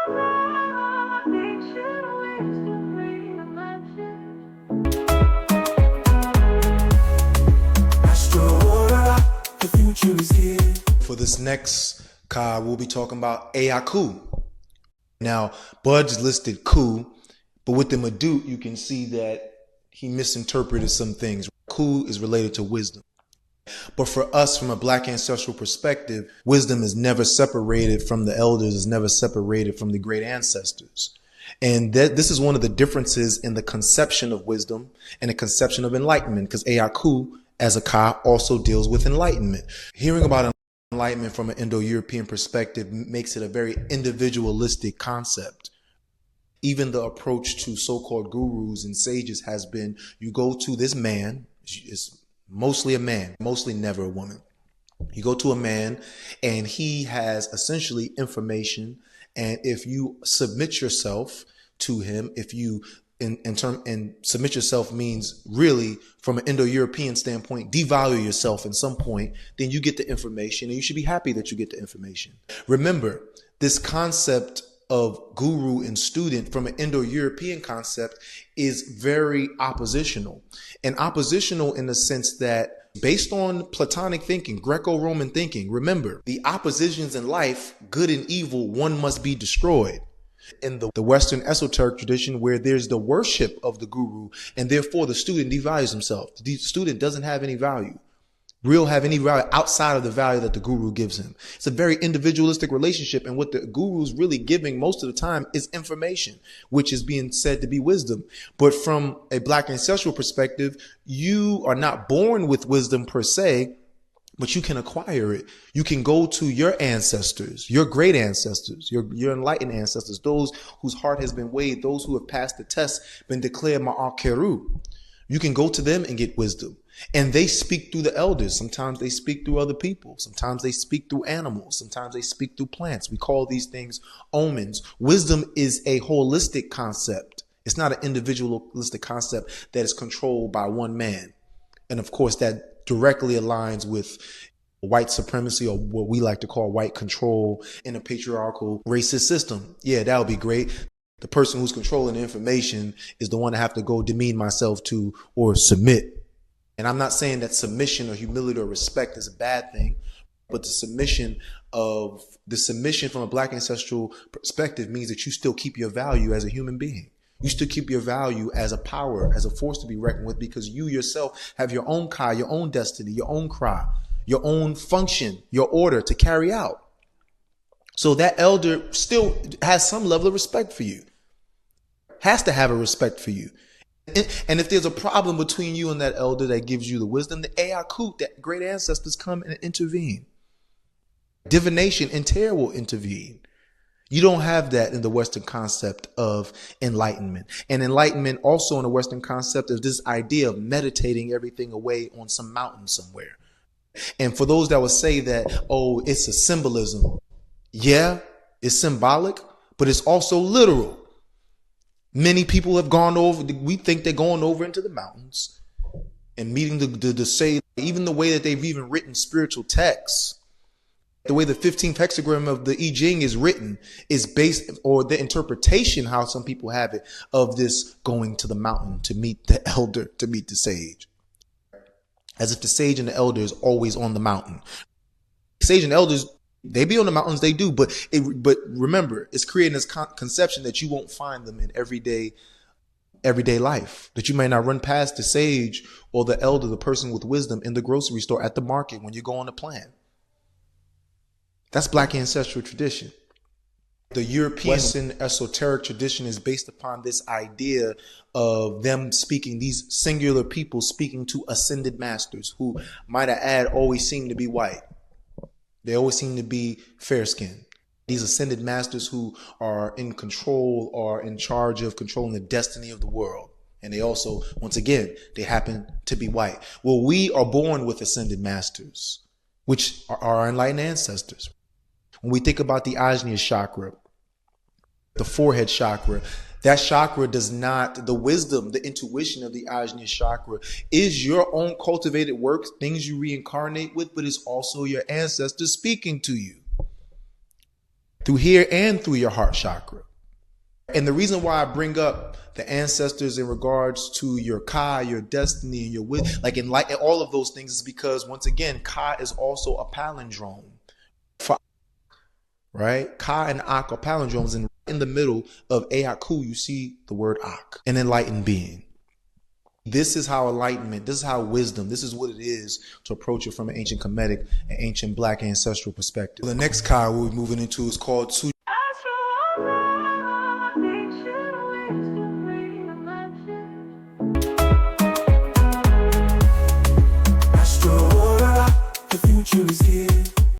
The future is here. For this next Ka, we'll be talking about Aakhu. Now, Budge listed Ku, but with the Madut, you can see that he misinterpreted some things. Ku is related to wisdom. But for us, from a Black ancestral perspective, wisdom is never separated from the elders, is never separated from the great ancestors. And this is one of the differences in the conception of wisdom and the conception of enlightenment, because Aakhu, as a Ka, also deals with enlightenment. Hearing about enlightenment from an Indo-European perspective makes it a very individualistic concept. Even the approach to so-called gurus and sages has been, you go to this man, it's mostly a man, mostly never a woman. You go to a man and he has essentially information. And if you submit yourself to him, if you and submit yourself means really from an Indo-European standpoint, devalue yourself at some point, then you get the information and you should be happy that you get the information. Remember, this concept of guru and student from an Indo-European concept is very oppositional, and oppositional in the sense that based on Platonic thinking, Greco-Roman thinking, remember the oppositions in life, good and evil, one must be destroyed. In the Western esoteric tradition, where there's the worship of the guru and therefore the student devalues himself. The student doesn't have any value, have any value outside of the value that the guru gives him. It's a very individualistic relationship. And what the guru's really giving most of the time is information, which is being said to be wisdom. But from a Black ancestral perspective, you are not born with wisdom per se, but you can acquire it. You can go to your ancestors, your great ancestors, your enlightened ancestors, those whose heart has been weighed, those who have passed the test, been declared ma'akeru. You can go to them and get wisdom. And they speak through the elders. Sometimes they speak through other people. Sometimes they speak through animals. Sometimes they speak through plants. We call these things omens. Wisdom is a holistic concept. It's not an individualistic concept that is controlled by one man. And of course, that directly aligns with white supremacy, or what we like to call white control in a patriarchal racist system. Yeah, that would be great. The person who's controlling the information is the one I have to go demean myself to or submit. And I'm not saying that submission or humility or respect is a bad thing, but the submission from a Black ancestral perspective means that you still keep your value as a human being. You still keep your value as a power, as a force to be reckoned with, because you yourself have your own Ka, your own destiny, your own cry, your own function, your order to carry out. So that elder still has some level of respect for you, has to have a respect for you. And if there's a problem between you and that elder that gives you the wisdom, the Aakhu, that great ancestors come and intervene. Divination and terror will intervene. You don't have that in the Western concept of enlightenment. And enlightenment also in the Western concept is this idea of meditating everything away on some mountain somewhere. And for those that would say that, oh, it's a symbolism. Yeah, it's symbolic, but it's also literal. Many people have gone over, we think they're going over into the mountains and meeting the sage, even the way that they've even written spiritual texts. The way the 15th hexagram of the I Ching is written is based, or the interpretation, how some people have it, of this going to the mountain to meet the elder, to meet the sage. As if the sage and the elder is always on the mountain. Sage and elders, they be on the mountains, they do, but remember, it's creating this conception that you won't find them in everyday life, that you may not run past the sage or the elder, the person with wisdom, in the grocery store, at the market, when you go on a plan. That's Black ancestral tradition. The European Western esoteric tradition is based upon this idea of them speaking, these singular people speaking to ascended masters who, might I add, always seem to be white. They always seem to be fair-skinned. These ascended masters who are in control or in charge of controlling the destiny of the world. And they also, once again, they happen to be white. Well, we are born with ascended masters, which are our enlightened ancestors. When we think about the Ajna chakra, the forehead chakra, that chakra does not, the wisdom, the intuition of the Ajna chakra is your own cultivated work, things you reincarnate with, but it's also your ancestors speaking to you. through here and through your heart chakra. And the reason why I bring up the ancestors in regards to your Ka, your destiny, and your wisdom, like all of those things, is because once again, Ka is also a palindrome. Right? Ka and Aakhu are palindromes, and in the middle of Aakhu, you see the word Aakh, an enlightened being. This is how enlightenment, this is how wisdom, this is what it is to approach it from an ancient Kemetic and ancient Black ancestral perspective. The next Ka we'll be moving into is called Su. The future is here.